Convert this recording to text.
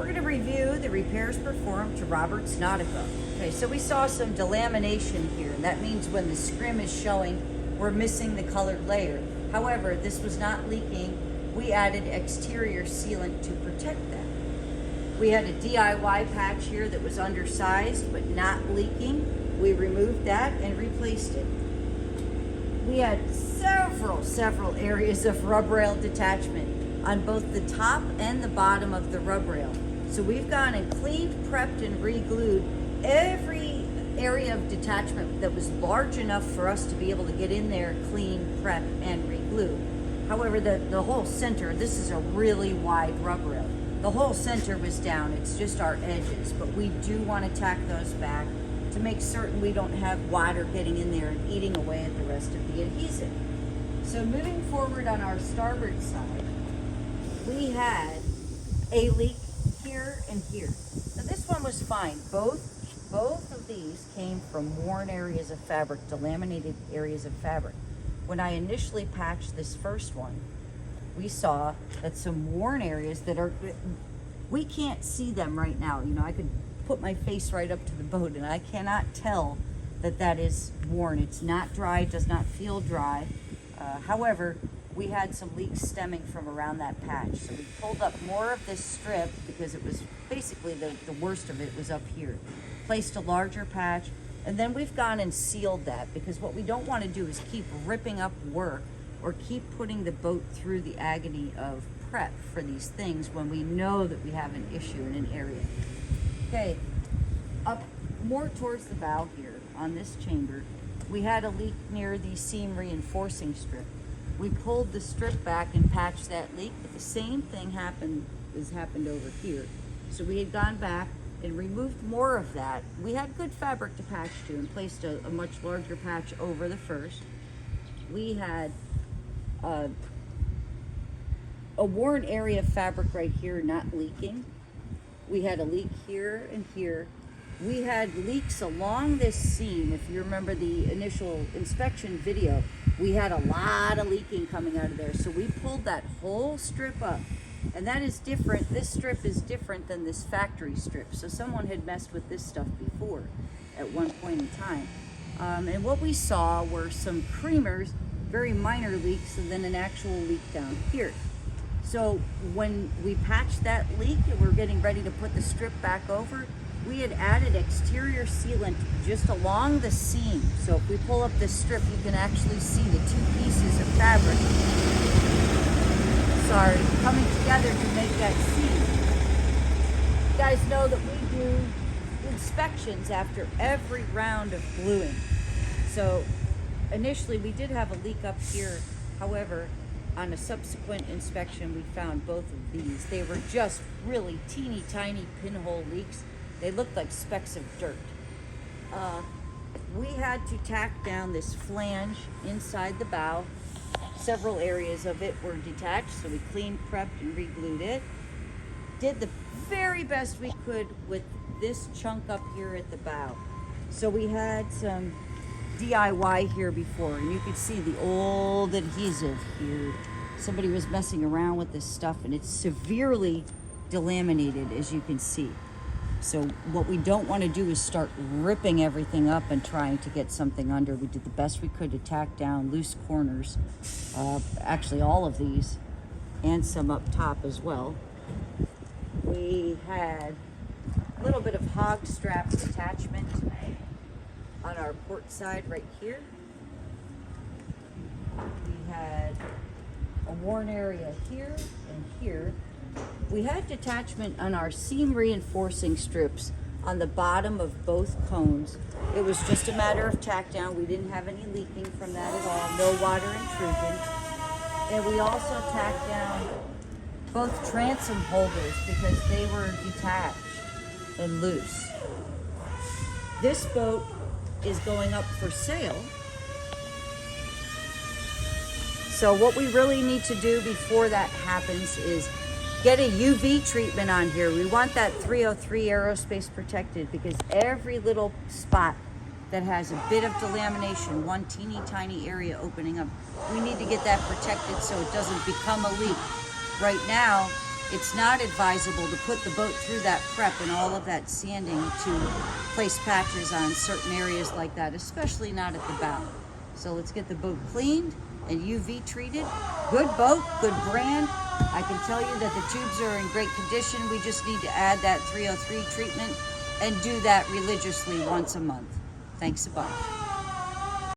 We're going to review the repairs performed to Robert's Nautica. Okay, so we saw some delamination here, and that means when the scrim is showing, we're missing the colored layer. However, this was not leaking. We added exterior sealant to protect that. We had a DIY patch here that was undersized but not leaking. We removed that and replaced it. We had several areas of rub rail detachment on both the top and the bottom of the rub rail. So we've gone and cleaned, prepped, and re-glued every area of detachment that was large enough for us to be able to get in there, clean, prep, and re-glue. However, the whole center, this is a really wide rub rail. The whole center was down, it's just our edges, but we do want to tack those back to make certain we don't have water getting in there and eating away at the rest of the adhesive. So moving forward on our starboard side, we had a leak here and here. Now this one was fine. Both of these came from worn areas of fabric, delaminated areas of fabric. When I initially patched this first one, we saw that some worn areas that are, we can't see them right now. You know, I could put my face right up to the boat and I cannot tell that that is worn. It's not dry, it does not feel dry. However, we had some leaks stemming from around that patch. So we pulled up more of this strip because it was basically the worst of it was up here. Placed a larger patch, and then we've gone and sealed that because what we don't want to do is keep ripping up work or keep putting the boat through the agony of prep for these things when we know that we have an issue in an area. Okay, up more towards the bow here on this chamber, we had a leak near the seam reinforcing strip. We pulled the strip back and patched that leak, but the same thing happened over here. So we had gone back and removed more of that. We had good fabric to patch to and placed a much larger patch over the first. We had a worn area of fabric right here not leaking. We had a leak here and here. We had leaks along this seam. If you remember the initial inspection video, we had a lot of leaking coming out of there. So we pulled that whole strip up, and that is different. This strip is different than this factory strip. So someone had messed with this stuff before at one point in time. And what we saw were some creamers, very minor leaks, and then an actual leak down here. So when we patched that leak and we're getting ready to put the strip back over, we had added exterior sealant just along the seam. So if we pull up this strip, you can actually see the two pieces of fabric, coming together to make that seam. You guys know that we do inspections after every round of gluing. So initially we did have a leak up here. However, on a subsequent inspection, we found both of these. They were just really teeny tiny pinhole leaks. They looked like specks of dirt. We had to tack down this flange inside the bow. Several areas of it were detached, so we cleaned, prepped, and re-glued it. Did the very best we could with this chunk up here at the bow. So we had some DIY here before, and you could see the old adhesive here. Somebody was messing around with this stuff, and it's severely delaminated, as you can see. So what we don't want to do is start ripping everything up and trying to get something under. We did the best we could to tack down loose corners, actually all of these, and some up top as well. We had a little bit of hog strap attachment on our port side right here. We had a worn area here and here. We had detachment on our seam reinforcing strips on the bottom of both cones. It was just a matter of tack down. We didn't have any leaking from that at all, no water intrusion. And we also tacked down both transom holders because they were detached and loose. This boat is going up for sale. So what we really need to do before that happens is get a UV treatment on here. We want that 303 aerospace protected because every little spot that has a bit of delamination, one teeny tiny area opening up, we need to get that protected so it doesn't become a leak. Right now, It's not advisable to put the boat through that prep and all of that sanding to place patches on certain areas like that, especially not at the bow. So let's get the boat cleaned and UV treated. Good boat, good brand. I can tell you that the tubes are in great condition. We just need to add that 303 treatment and do that religiously once a month. Thanks a bunch.